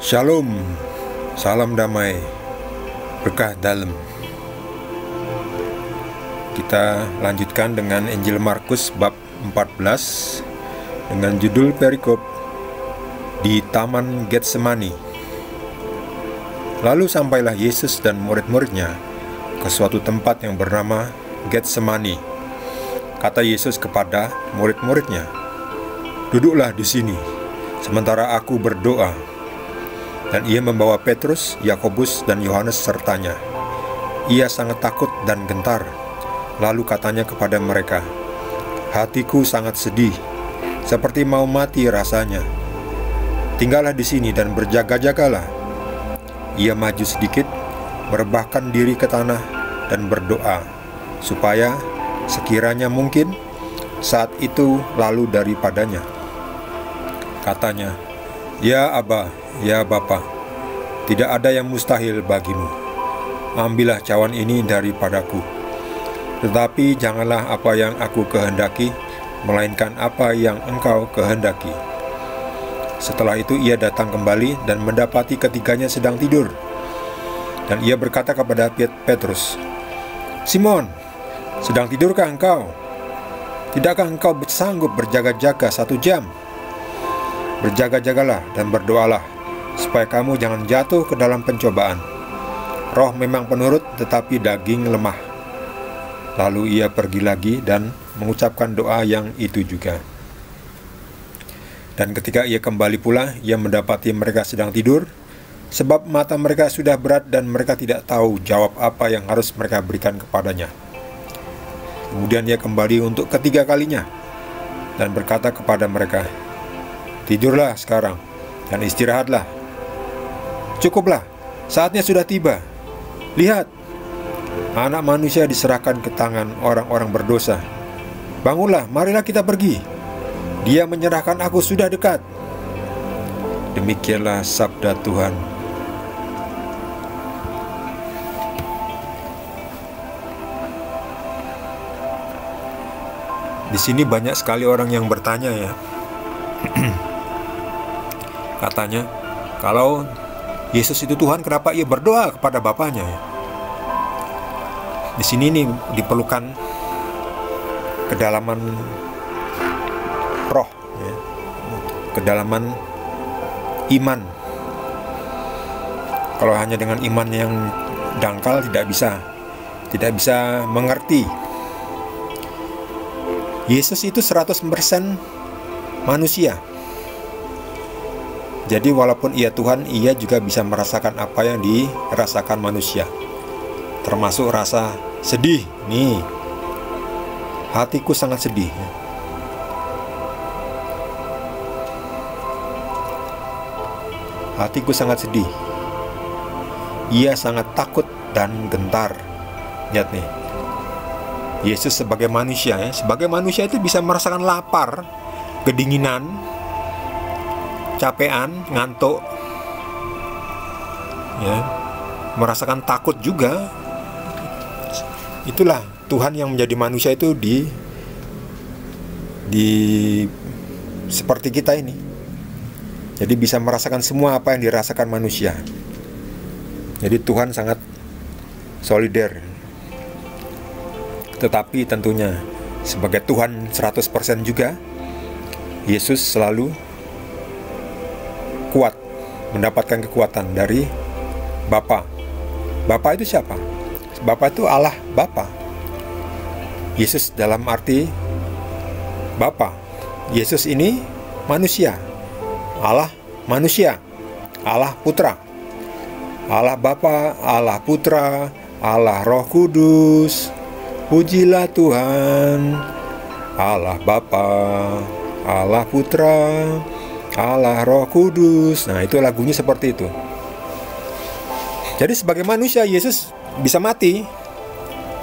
Shalom, salam damai, berkah dalam. Kita lanjutkan dengan Injil Markus bab 14 dengan judul perikop di Taman Getsemani. Lalu sampailah Yesus dan murid-muridnya ke suatu tempat yang bernama Getsemani. Kata Yesus kepada murid-muridnya, "Duduklah di sini, sementara aku berdoa." Dan ia membawa Petrus, Yakobus, dan Yohanes sertanya. Ia sangat takut dan gentar. Lalu katanya kepada mereka, "Hatiku sangat sedih, seperti mau mati rasanya. Tinggallah di sini dan berjaga-jagalah." Ia maju sedikit, merebahkan diri ke tanah, dan berdoa, supaya sekiranya mungkin saat itu lalu daripadanya. Katanya, "Ya Aba, ya Bapa, tidak ada yang mustahil bagimu. Ambillah cawan ini daripadaku. Tetapi janganlah apa yang aku kehendaki, melainkan apa yang Engkau kehendaki." Setelah itu ia datang kembali dan mendapati ketiganya sedang tidur. Dan ia berkata kepada Petrus, "Simon, sedang tidurkah engkau? Tidakkah engkau sanggup berjaga-jaga 1 jam? Berjaga-jagalah dan berdoalah, supaya kamu jangan jatuh ke dalam pencobaan. Roh memang penurut, tetapi daging lemah." Lalu ia pergi lagi dan mengucapkan doa yang itu juga. Dan ketika ia kembali pula, ia mendapati mereka sedang tidur, sebab mata mereka sudah berat dan mereka tidak tahu jawab apa yang harus mereka berikan kepadanya. Kemudian ia kembali untuk ketiga kalinya dan berkata kepada mereka, "Tidurlah sekarang dan istirahatlah. Cukuplah, saatnya sudah tiba. Lihat, Anak Manusia diserahkan ke tangan orang-orang berdosa. Bangunlah, marilah kita pergi. Dia menyerahkan aku sudah dekat." Demikianlah sabda Tuhan. Di sini banyak sekali orang yang bertanya ya. Katanya, kalau Yesus itu Tuhan, kenapa ia berdoa kepada Bapaknya? Di sini nih diperlukan kedalaman roh, ya, kedalaman iman. Kalau hanya dengan iman yang dangkal tidak bisa mengerti. Yesus itu 100% manusia. Jadi walaupun ia Tuhan, ia juga bisa merasakan apa yang dirasakan manusia, termasuk rasa sedih. Nih, hatiku sangat sedih. Hatiku sangat sedih. Ia sangat takut dan gentar. Lihat nih, Yesus sebagai manusia, ya, sebagai manusia itu bisa merasakan lapar, kedinginan, capean, ngantuk, ya, merasakan takut juga. Itulah Tuhan yang menjadi manusia itu di seperti kita ini. Jadi bisa merasakan semua apa yang dirasakan manusia. Jadi Tuhan sangat solider. Tetapi tentunya sebagai Tuhan 100% juga, Yesus selalu kuat, mendapatkan kekuatan dari Bapa. Bapa itu siapa? Bapa itu Allah Bapa. Yesus dalam arti Bapa. Yesus ini manusia. Allah manusia. Allah Putra. Allah Bapa, Allah Putra, Allah Roh Kudus. Pujilah Tuhan. Allah Bapa, Allah Putra, Allah Roh Kudus. Nah, itu lagunya seperti itu. Jadi sebagai manusia Yesus bisa mati,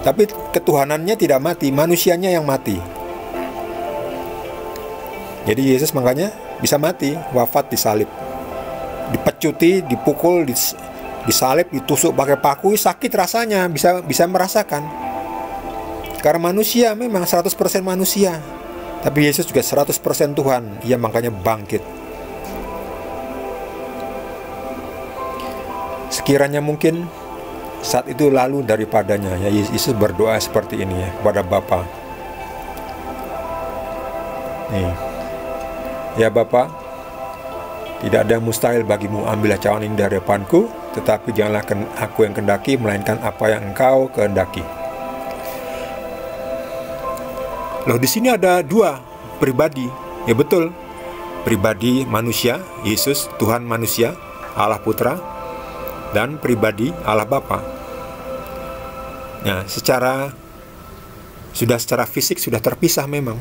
tapi ketuhanannya tidak mati, manusianya yang mati. Jadi Yesus makanya bisa mati, wafat disalib, dipecuti, dipukul, disalib, ditusuk pakai paku, sakit rasanya, bisa merasakan. Karena manusia memang 100% manusia, tapi Yesus juga 100% Tuhan. Ia makanya bangkit. Sekiranya mungkin saat itu lalu daripadanya, ya, Yesus berdoa seperti ini ya kepada Bapa. Nih, ya Bapa, tidak ada yang mustahil bagimu, ambillah cawan ini dari depanku, tetapi janganlah aku yang kehendaki, melainkan apa yang Engkau kehendaki. Loh, di sini ada dua pribadi, ya betul, pribadi manusia, Yesus, Tuhan manusia, Allah Putra, dan pribadi Allah Bapa. Nah, secara fisik sudah terpisah memang.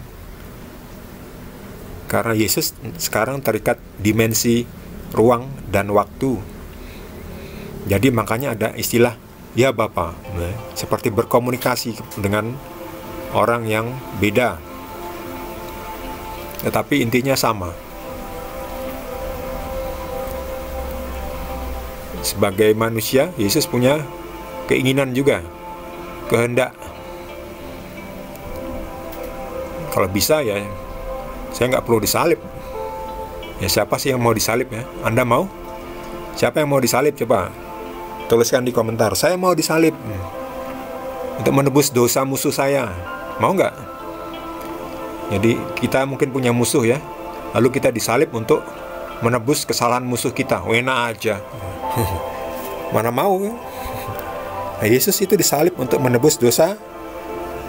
Karena Yesus sekarang terikat dimensi ruang dan waktu. Jadi makanya ada istilah ya Bapa, seperti berkomunikasi dengan orang yang beda. Tetapi intinya sama. Sebagai manusia, Yesus punya keinginan juga, kehendak. Kalau bisa ya, saya nggak perlu disalib. Ya, siapa sih yang mau disalib ya? Anda mau? Siapa yang mau disalib? Coba tuliskan di komentar. Saya mau disalib untuk menebus dosa musuh saya. Mau nggak? Jadi kita mungkin punya musuh ya, lalu kita disalib untuk menebus kesalahan musuh kita. Enak aja. Mana mau? Nah, Yesus itu disalib untuk menebus dosa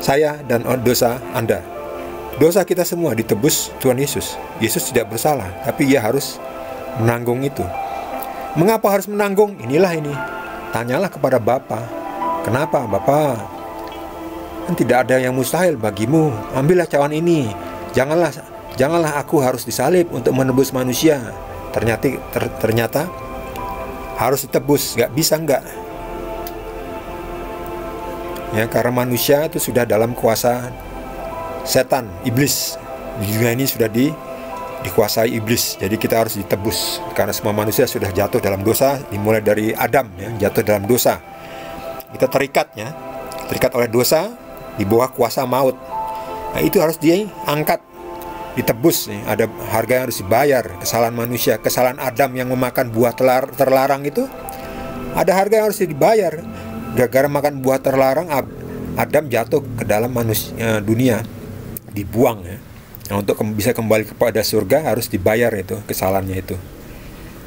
saya dan dosa Anda. Dosa kita semua ditebus Tuhan Yesus. Yesus tidak bersalah, tapi Ia harus menanggung itu. Mengapa harus menanggung? Inilah ini. Tanyalah kepada Bapa. Kenapa, Bapa? Kan tidak ada yang mustahil bagimu. Ambillah cawan ini. Janganlah aku harus disalib untuk menebus manusia. Ternyata harus ditebus. Nggak bisa nggak. Ya, karena manusia itu sudah dalam kuasa setan, iblis. Di dunia ini sudah dikuasai iblis. Jadi kita harus ditebus. Karena semua manusia sudah jatuh dalam dosa, dimulai dari Adam ya, jatuh dalam dosa. Kita terikat ya, terikat oleh dosa di bawah kuasa maut. Nah, itu harus diangkat, ditebus ya. Ada harga yang harus dibayar. Kesalahan manusia, kesalahan Adam yang memakan buah terlarang itu, ada harga yang harus dibayar. Gara-gara makan buah terlarang, Adam jatuh ke dalam dunia, dibuang ya. Nah, untuk bisa kembali kepada surga harus dibayar itu kesalahannya itu.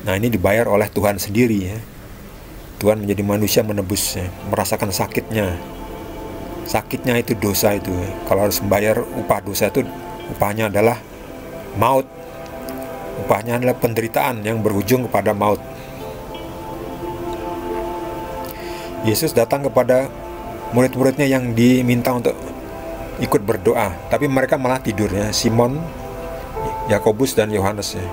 Nah, ini dibayar oleh Tuhan sendiri ya. Tuhan menjadi manusia menebus ya, merasakan sakitnya. Sakitnya itu dosa itu ya. Kalau harus membayar upah dosa itu, upahnya adalah maut. Upahnya adalah penderitaan yang berujung kepada maut. Yesus datang kepada murid-muridnya yang diminta untuk ikut berdoa, tapi mereka malah tidur ya. Simon, Yakobus dan Yohanes ya.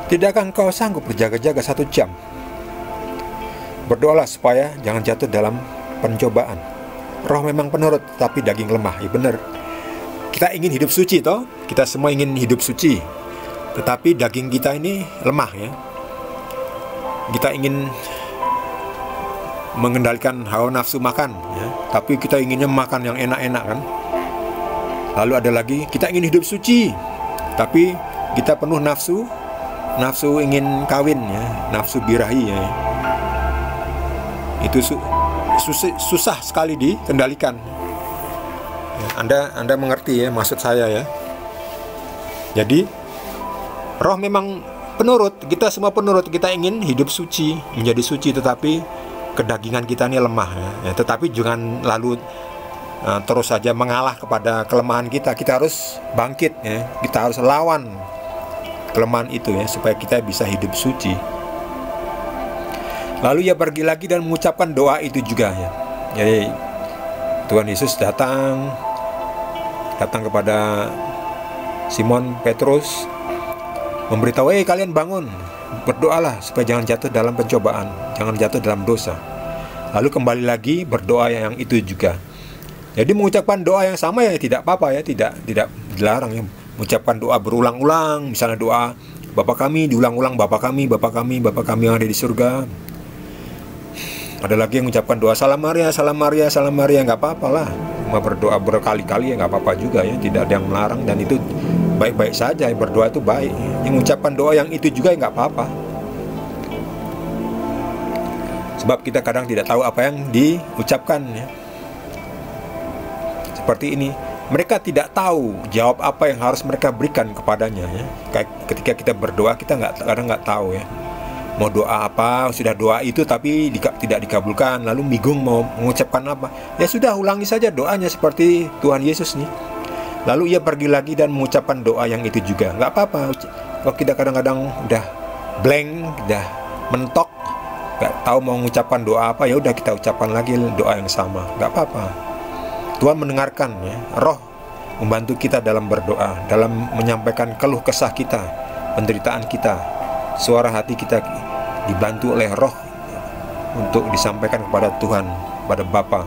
Tidakkah engkau sanggup berjaga-jaga 1 jam? Berdoalah supaya jangan jatuh dalam pencobaan. Roh memang penurut, tapi daging lemah. Ya benar. Kita ingin hidup suci toh? Kita semua ingin hidup suci. Tetapi daging kita ini lemah ya. Kita ingin mengendalikan hawa nafsu makan ya. Tapi kita inginnya makan yang enak-enak kan. Lalu ada lagi, kita ingin hidup suci, tapi kita penuh nafsu ingin kawin ya, nafsu birahi ya. Itu susah sekali dikendalikan. Ya, Anda mengerti ya maksud saya ya. Jadi roh memang penurut, kita semua penurut, kita ingin hidup suci, menjadi suci, tetapi kedagingan kita ini lemah ya. Tetapi jangan lalu terus saja mengalah kepada kelemahan kita. Kita harus bangkit ya. Kita harus lawan kelemahan itu ya, supaya kita bisa hidup suci. Lalu ia pergi lagi dan mengucapkan doa itu juga ya. Jadi Tuhan Yesus datang kepada Simon Petrus, memberitahu, kalian bangun, berdoalah supaya jangan jatuh dalam pencobaan, jangan jatuh dalam dosa. Lalu kembali lagi berdoa yang itu juga. Jadi mengucapkan doa yang sama ya tidak apa-apa ya, tidak dilarang ya. Mengucapkan doa berulang-ulang, misalnya doa Bapa kami, diulang-ulang Bapa kami yang ada di surga. Ada lagi yang mengucapkan doa Salam Maria, Salam Maria, Salam Maria, nggak apa-apa lah. Cuma berdoa berkali-kali ya nggak apa-apa juga ya, tidak ada yang melarang dan itu baik-baik saja. Berdoa itu baik. Yang mengucapkan doa yang itu juga ya nggak apa-apa. Sebab kita kadang tidak tahu apa yang diucapkan ya. Seperti ini, mereka tidak tahu jawab apa yang harus mereka berikan kepadanya ya. Ketika kita berdoa, kita kadang nggak tahu ya, mau doa apa, sudah doa itu tapi tidak dikabulkan, lalu bingung mau mengucapkan apa. Ya sudah, ulangi saja doanya seperti Tuhan Yesus nih. Lalu ia pergi lagi dan mengucapkan doa yang itu juga. Nggak apa-apa. Kalau kita kadang-kadang udah blank, udah mentok, nggak tahu mau mengucapkan doa apa, ya udah kita ucapkan lagi doa yang sama. Nggak apa-apa. Tuhan mendengarkan ya. Roh membantu kita dalam berdoa, dalam menyampaikan keluh kesah kita, penderitaan kita, suara hati kita dibantu oleh Roh untuk disampaikan kepada Tuhan, pada Bapa.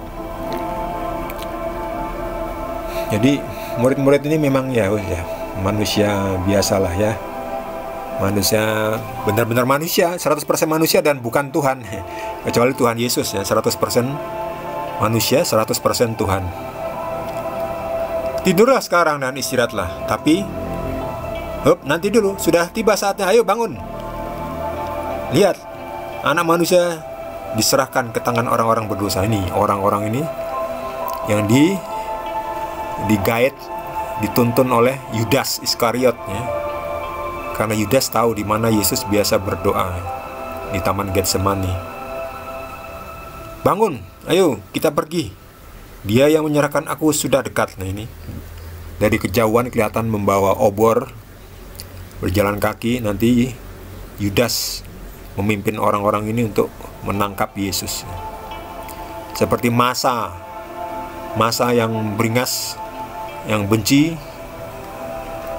Jadi murid-murid ini memang ya manusia biasalah ya. Manusia, benar-benar manusia, 100% manusia dan bukan Tuhan. Kecuali Tuhan Yesus ya, 100% manusia, 100% Tuhan. Tidurlah sekarang dan istirahatlah. Tapi nanti dulu, sudah tiba saatnya, ayo bangun. Lihat, anak manusia diserahkan ke tangan orang-orang berdosa ini. Orang-orang ini yang digait, dituntun oleh Yudas Iskariot ya. Karena Yudas tahu di mana Yesus biasa berdoa, di Taman Getsemani. Bangun, ayo kita pergi. Dia yang menyerahkan aku sudah dekat. Nah ini, dari kejauhan kelihatan membawa obor, berjalan kaki. Nanti Yudas memimpin orang-orang ini untuk menangkap Yesus. Seperti masa yang beringas, yang benci,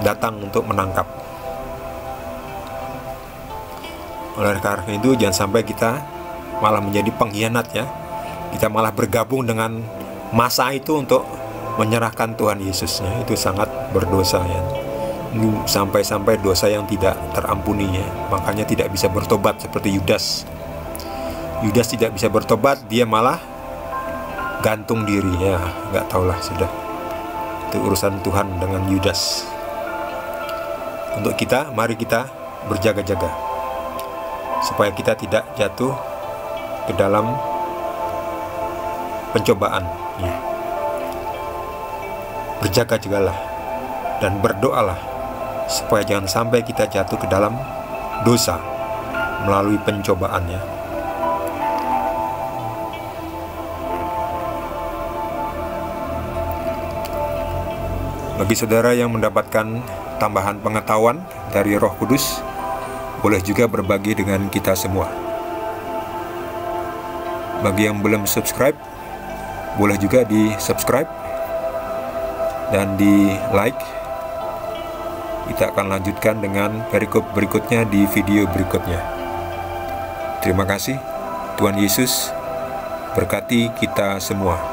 datang untuk menangkap. Oleh karena itu, jangan sampai kita malah menjadi pengkhianat ya. Kita malah bergabung dengan masa itu untuk menyerahkan Tuhan Yesus ya. Itu sangat berdosa ya. Sampai-sampai dosa yang tidak terampuni ya. Makanya tidak bisa bertobat seperti Yudas. Yudas tidak bisa bertobat, dia malah gantung diri ya. Nggak tahulah, sudah. Itu urusan Tuhan dengan Yudas. Untuk kita, mari kita berjaga-jaga supaya kita tidak jatuh ke dalam pencobaan ya. Berjaga-jagalah dan berdoalah supaya jangan sampai kita jatuh ke dalam dosa melalui pencobaan ya. Bagi saudara yang mendapatkan tambahan pengetahuan dari Roh Kudus, boleh juga berbagi dengan kita semua. Bagi yang belum subscribe, boleh juga di subscribe dan di like. Kita akan lanjutkan dengan perikop berikutnya di video berikutnya. Terima kasih. Tuhan Yesus berkati kita semua.